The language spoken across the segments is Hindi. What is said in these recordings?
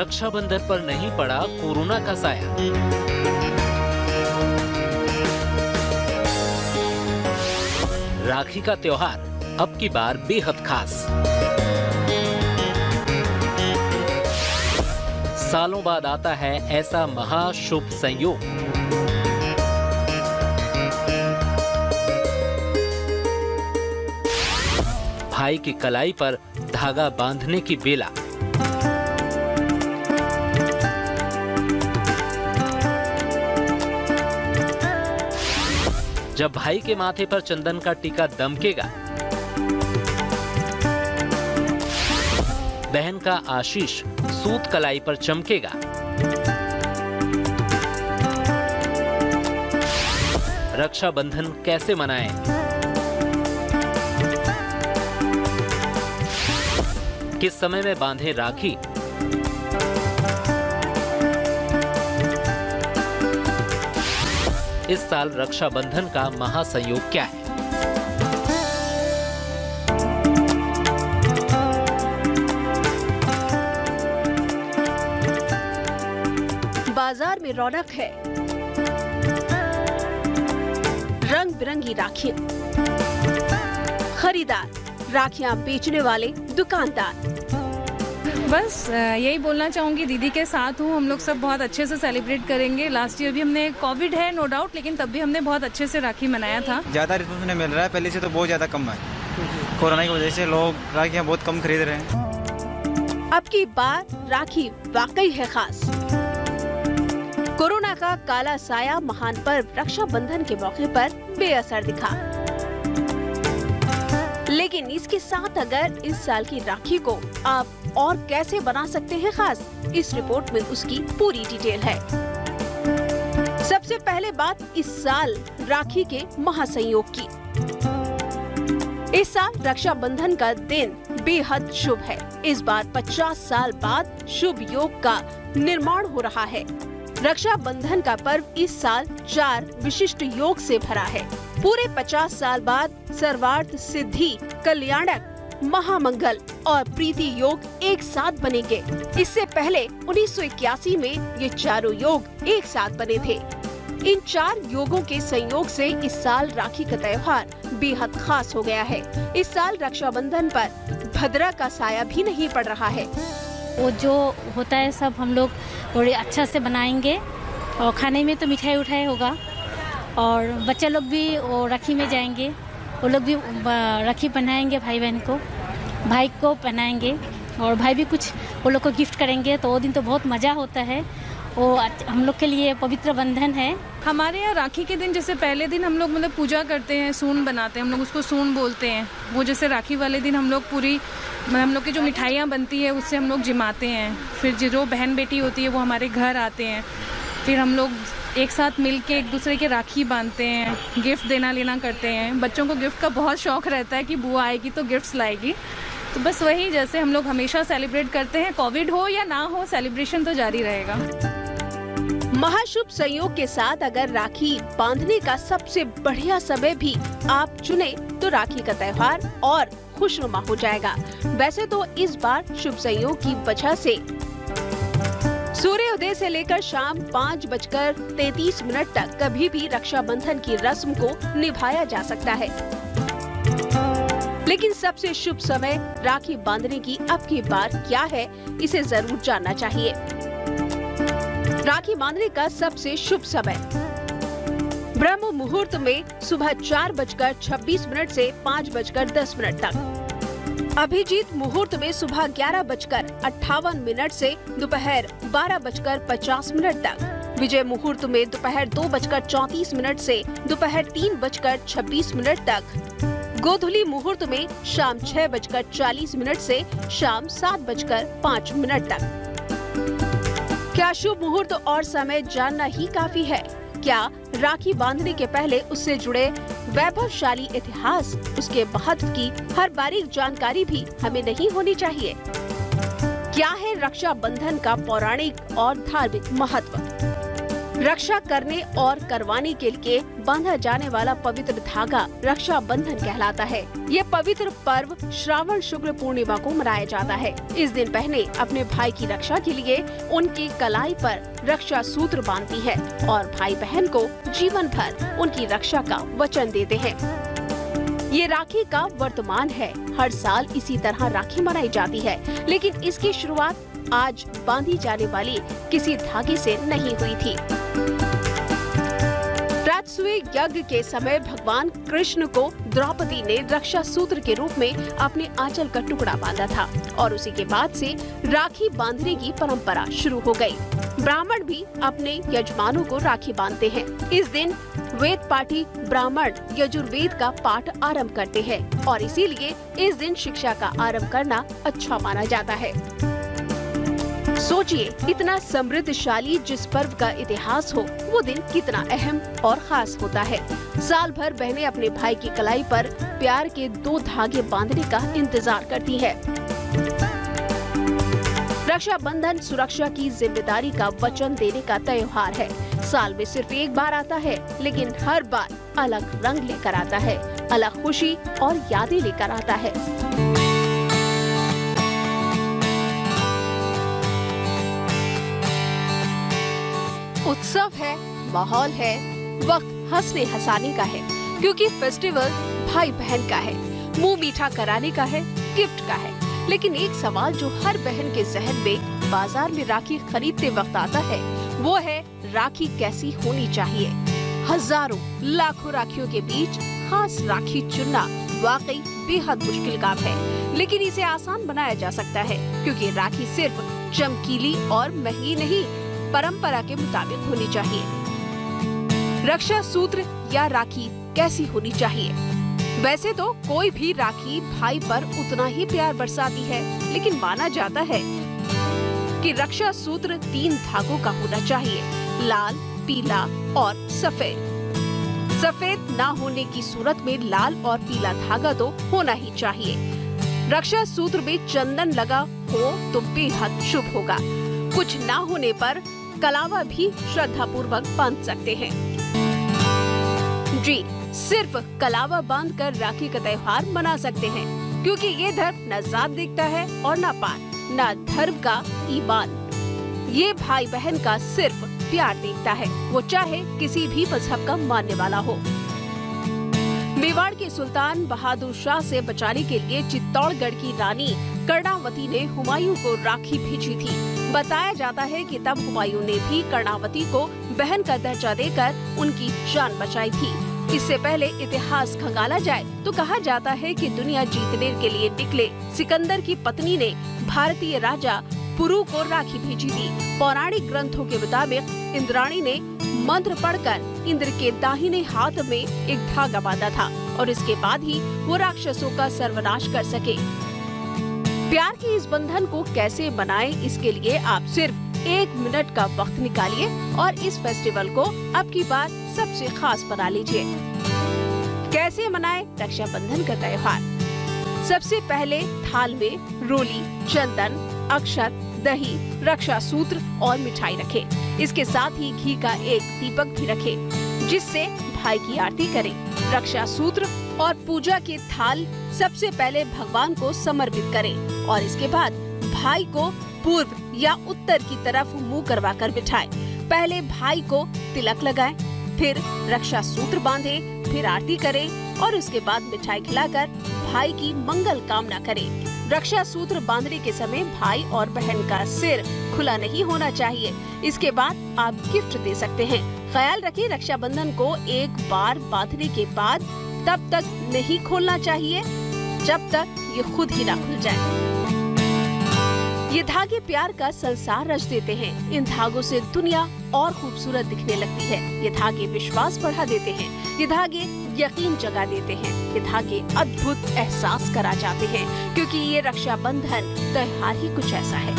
रक्षाबंधन पर नहीं पड़ा कोरोना का साया। राखी का त्योहार अब की बार बेहद खास। सालों बाद आता है ऐसा महाशुभ संयोग। भाई की कलाई पर धागा बांधने की बेला। जब भाई के माथे पर चंदन का टीका दमकेगा, बहन का आशीष सूत कलाई पर चमकेगा। रक्षाबंधन कैसे मनाएं? किस समय में बांधे राखी? इस साल रक्षाबंधन का महासंयोग क्या है? बाजार में रौनक है, रंग बिरंगी राखियां, खरीदार, राखियां बेचने वाले दुकानदार। बस यही बोलना चाहूँगी, दीदी के साथ हूँ। हम लोग सब बहुत अच्छे से सेलिब्रेट करेंगे। लास्ट ईयर भी हमने, कोविड है नो डाउट, लेकिन तब भी हमने बहुत अच्छे से राखी मनाया था। ज़्यादा रिस्पॉन्स नहीं मिल रहा है, पहले से तो बहुत ज़्यादा कम है। कोरोना की वजह से लोग राखियाँ बहुत कम खरीद रहे हैं। अब की बार राखी वाकई है खास। कोरोना का काला साया महान पर्व रक्षाबंधन के मौके पर बेअसर दिखा, लेकिन इसके साथ अगर इस साल की राखी को आप और कैसे बना सकते हैं खास, इस रिपोर्ट में उसकी पूरी डिटेल है। सबसे पहले बात इस साल राखी के महासंयोग की। इस साल रक्षाबंधन का दिन बेहद शुभ है। इस बार 50 साल बाद शुभ योग का निर्माण हो रहा है। रक्षाबंधन का पर्व इस साल 4 विशिष्ट योग से भरा है। पूरे 50 साल बाद सर्वार्थ सिद्धि, कल्याणक, महामंगल और प्रीति योग एक साथ बनेंगे। इससे पहले 1981 में ये चारों योग एक साथ बने थे। इन 4 योगों के संयोग से इस साल राखी का त्योहार बेहद खास हो गया है। इस साल रक्षाबंधन पर भद्रा का साया भी नहीं पड़ रहा है। वो जो होता है सब हम लोग बड़े अच्छा से बनाएंगे, और खाने में तो मिठाई उठाई होगा, और बच्चे लोग भी वो राखी में जाएंगे, वो लोग भी राखी पहनाएंगे भाई बहन को, भाई को पहनाएंगे, और भाई भी कुछ वो लोग को गिफ्ट करेंगे। तो वो दिन तो बहुत मज़ा होता है। वो हम लोग के लिए पवित्र बंधन है। हमारे यहाँ राखी के दिन, जैसे पहले दिन हम लोग मतलब पूजा करते हैं, सून बनाते हैं, हम लोग उसको सून बोलते हैं। वो जैसे राखी वाले दिन हम लोग पूरी, हम लोग की जो मिठाइयाँ बनती है उससे हम लोग जिमाते हैं। फिर जो बहन बेटी होती है वो हमारे घर आते हैं, फिर हम लोग एक साथ मिलके एक दूसरे के राखी बांधते हैं, गिफ्ट देना लेना करते हैं। बच्चों को गिफ्ट का बहुत शौक रहता है कि बुआ आएगी तो गिफ्ट्स लाएगी। तो बस वही, जैसे हम लोग हमेशा सेलिब्रेट करते हैं, कोविड हो या ना हो, सेलिब्रेशन तो जारी रहेगा। महाशुभ संयोग के साथ अगर राखी बांधने का सबसे बढ़िया समय भी आप चुने तो राखी का त्योहार और खुशनुमा हो जाएगा। वैसे तो इस बार शुभ संयोग की वजह से सूर्योदय से लेकर शाम 5:33 तक कभी भी रक्षाबंधन की रस्म को निभाया जा सकता है। लेकिन सबसे शुभ समय राखी बांधने की अब की बार क्या है, इसे जरूर जानना चाहिए। राखी बांधने का सबसे शुभ समय ब्रह्म मुहूर्त में सुबह 4:26 से 5:10 तक। अभिजीत मुहूर्त में सुबह 11:58 से दोपहर 12:50 तक। विजय मुहूर्त में दोपहर 2:34 से दोपहर 3:26 तक। गोधूली मुहूर्त में शाम 6:40 से शाम 7:05 तक। क्या शुभ मुहूर्त और समय जानना ही काफी है? क्या राखी बांधने के पहले उससे जुड़े वैभवशाली इतिहास, उसके महत्व की हर बारीक जानकारी भी हमें नहीं होनी चाहिए? क्या है रक्षाबंधन का पौराणिक और धार्मिक महत्व? रक्षा करने और करवाने के लिए बांधा जाने वाला पवित्र धागा रक्षा बंधन कहलाता है। ये पवित्र पर्व श्रावण शुक्ल पूर्णिमा को मनाया जाता है। इस दिन बहनें अपने भाई की रक्षा के लिए उनकी कलाई पर रक्षा सूत्र बांधती है और भाई बहन को जीवन भर उनकी रक्षा का वचन देते हैं। ये राखी का वर्तमान है। हर साल इसी तरह राखी मनाई जाती है, लेकिन इसकी शुरुआत आज बांधी जाने वाली किसी धागे से नहीं हुई थी। राजसूय यज्ञ के समय भगवान कृष्ण को द्रौपदी ने रक्षा सूत्र के रूप में अपने आंचल का टुकड़ा बांधा था और उसी के बाद से राखी बांधने की परंपरा शुरू हो गई। ब्राह्मण भी अपने यजमानों को राखी बांधते हैं। इस दिन वेद पाठी ब्राह्मण यजुर्वेद का पाठ आरंभ करते हैं और इसीलिए इस दिन शिक्षा का आरंभ करना अच्छा माना जाता है। सोचिए, इतना समृद्धशाली जिस पर्व का इतिहास हो, वो दिन कितना अहम और खास होता है। साल भर बहनें अपने भाई की कलाई पर प्यार के 2 धागे बांधने का इंतजार करती है। रक्षाबंधन सुरक्षा की जिम्मेदारी का वचन देने का त्योहार है। साल में सिर्फ एक बार आता है, लेकिन हर बार अलग रंग लेकर आता है, अलग खुशी और यादें लेकर आता है। उत्सव है, माहौल है, वक्त हंसने हंसाने का है, क्योंकि फेस्टिवल भाई बहन का है, मुंह मीठा कराने का है, गिफ्ट का है। लेकिन एक सवाल जो हर बहन के जहन में बाजार में राखी खरीदते वक्त आता है, वो है राखी कैसी होनी चाहिए। हजारों लाखों राखियों के बीच खास राखी चुनना वाकई बेहद मुश्किल काम है, लेकिन इसे आसान बनाया जा सकता है, क्योंकि राखी सिर्फ चमकीली और महंगी नहीं, परंपरा के मुताबिक होनी चाहिए। रक्षा सूत्र या राखी कैसी होनी चाहिए? वैसे तो कोई भी राखी भाई पर उतना ही प्यार बरसाती है, लेकिन माना जाता है कि रक्षा सूत्र 3 धागों का होना चाहिए, लाल, पीला और सफेद। सफेद ना होने की सूरत में लाल और पीला धागा तो होना ही चाहिए। रक्षा सूत्र में चंदन लगा हो तो बेहद शुभ होगा। कुछ ना होने पर कलावा भी श्रद्धा पूर्वक बांध सकते हैं। जी, सिर्फ कलावा बांधकर राखी का त्योहार मना सकते हैं, क्योंकि ये धर्म न जात देखता है और न पात, न धर्म का ईमान। ये भाई बहन का सिर्फ प्यार देखता है, वो चाहे किसी भी मजहब का मानने वाला हो। मेवाड़ के सुल्तान बहादुर शाह से बचाने के लिए चित्तौड़गढ़ की रानी कर्णावती ने हुमायूं को राखी भेजी थी। बताया जाता है कि तब हुमायूं ने भी कर्णावती को बहन का दर्जा देकर उनकी जान बचाई थी। इससे पहले इतिहास खंगाला जाए तो कहा जाता है कि दुनिया जीतने के लिए निकले सिकंदर की पत्नी ने भारतीय राजा पुरु को राखी भेजी थी। पौराणिक ग्रंथों के मुताबिक इंद्राणी ने मंत्र पढ़कर इंद्र के दाहिने हाथ में एक धागा बांधा था और इसके बाद ही वो राक्षसों का सर्वनाश कर सके। प्यार के इस बंधन को कैसे बनाएं, इसके लिए आप सिर्फ 1 मिनट का वक्त निकालिए और इस फेस्टिवल को अब की बार सबसे खास बना लीजिए। कैसे मनाएं रक्षाबंधन का त्योहार? सबसे पहले थाल में रोली, चंदन, अक्षत, दही, रक्षा सूत्र और मिठाई रखें। इसके साथ ही घी का एक दीपक भी रखें, जिससे भाई की आरती करें। रक्षा सूत्र और पूजा के थाल सबसे पहले भगवान को समर्पित करें और इसके बाद भाई को पूर्व या उत्तर की तरफ मुंह करवाकर बिठाएं। पहले भाई को तिलक लगाएं, फिर रक्षा सूत्र बांधें, फिर आरती करें और उसके बाद मिठाई खिलाकर भाई की मंगल कामना करें। रक्षा सूत्र बांधने के समय भाई और बहन का सिर खुला नहीं होना चाहिए। इसके बाद आप गिफ्ट दे सकते हैं। ख्याल रखें, रक्षाबंधन को एक बार बांधने के बाद तब तक नहीं खोलना चाहिए जब तक ये खुद ही ना खुल जाए। ये धागे प्यार का संसार रच देते हैं। इन धागों से दुनिया और खूबसूरत दिखने लगती है। ये धागे विश्वास बढ़ा देते हैं। ये धागे यकीन जगा देते हैं। ये धागे अद्भुत एहसास करा जाते हैं, क्योंकि ये रक्षाबंधन त्योहार ही कुछ ऐसा है।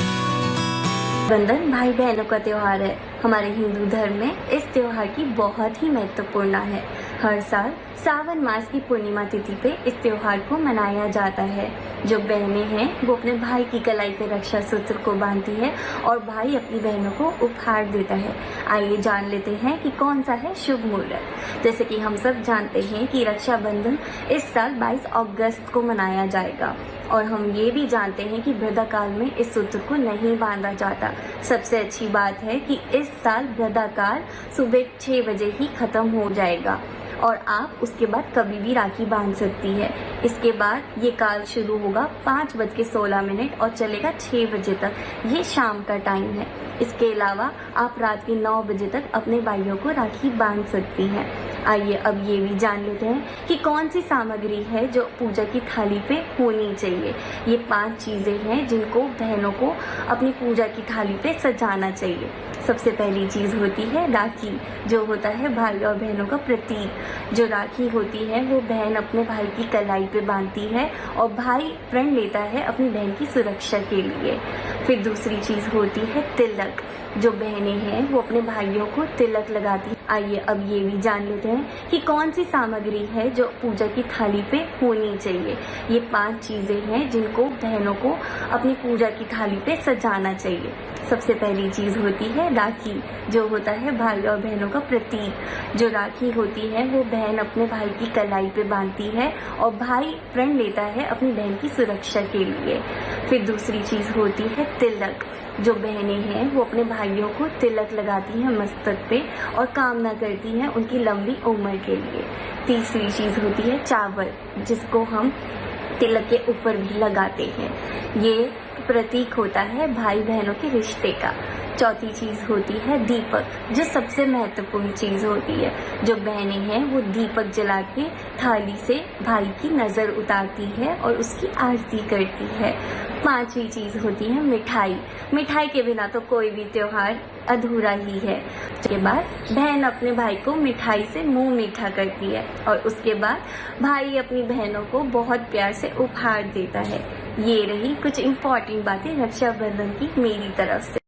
बंधन भाई बहनों का त्योहार है। हमारे हिंदू धर्म में इस त्योहार की बहुत ही महत्वपूर्ण है। हर साल सावन मास की पूर्णिमा तिथि पे इस त्योहार को मनाया जाता है। जो बहनें हैं वो अपने भाई की कलाई पे रक्षा सूत्र को बांधती है और भाई अपनी बहनों को उपहार देता है। आइए जान लेते हैं कि कौन सा है शुभ मुहूर्त। जैसे कि हम सब जानते हैं कि रक्षाबंधन इस साल 22 अगस्त को मनाया जाएगा और हम ये भी जानते हैं कि वृद्धा काल में इस सूत्र को नहीं बांधा जाता। सबसे अच्छी बात है कि इस साल वृद्धा काल सुबह 6 बजे ही खत्म हो जाएगा और आप उसके बाद कभी भी राखी बांध सकती है। इसके बाद ये काल शुरू होगा 5:16 और चलेगा 6 बजे तक। ये शाम का टाइम है। इसके अलावा आप रात के 9 बजे तक अपने भाइयों को राखी बांध सकती हैं। आइए अब ये भी जान लेते हैं कि कौन सी सामग्री है जो पूजा की थाली पे होनी चाहिए। ये 5 चीज़ें हैं जिनको बहनों को अपनी पूजा की थाली पे सजाना चाहिए। सबसे पहली चीज़ होती है राखी, जो होता है भाई और बहनों का प्रतीक। जो राखी होती है वो बहन अपने भाई की कलाई पे बांधती है और भाई प्रण लेता है अपनी बहन की सुरक्षा के लिए। फिर दूसरी चीज़ होती है तिलक। जो बहनें हैं वो अपने भाइयों को तिलक लगाती हैं। आइए अब ये भी जान लेते हैं कि कौन सी सामग्री है जो पूजा की थाली पे होनी चाहिए। ये 5 चीज़ें हैं जिनको बहनों को अपनी पूजा की थाली पे सजाना चाहिए। सबसे पहली चीज़ होती है राखी, जो होता है भाई और बहनों का प्रतीक। जो राखी होती है वो बहन अपने भाई की कलाई पे बांधती है और भाई प्रण लेता है अपनी बहन की सुरक्षा के लिए। फिर दूसरी चीज़ होती है तिलक। जो बहनें हैं वो अपने भाइयों को तिलक लगाती हैं मस्तक पे और कामना करती हैं उनकी लंबी उम्र के लिए। तीसरी चीज़ होती है चावल, जिसको हम तिलक के ऊपर भी लगाते हैं। ये प्रतीक होता है भाई बहनों के रिश्ते का। चौथी चीज़ होती है दीपक, जो सबसे महत्वपूर्ण चीज़ होती है। जो बहनें हैं वो दीपक जला के थाली से भाई की नज़र उतारती है और उसकी आरती करती है। 5वीं चीज़ होती है मिठाई। मिठाई के बिना तो कोई भी त्योहार अधूरा ही है। उसके बाद बहन अपने भाई को मिठाई से मुंह मीठा करती है और उसके बाद भाई अपनी बहनों को बहुत प्यार से उपहार देता है। ये रही कुछ इम्पोर्टेंट बातें रक्षाबंधन की मेरी तरफ से।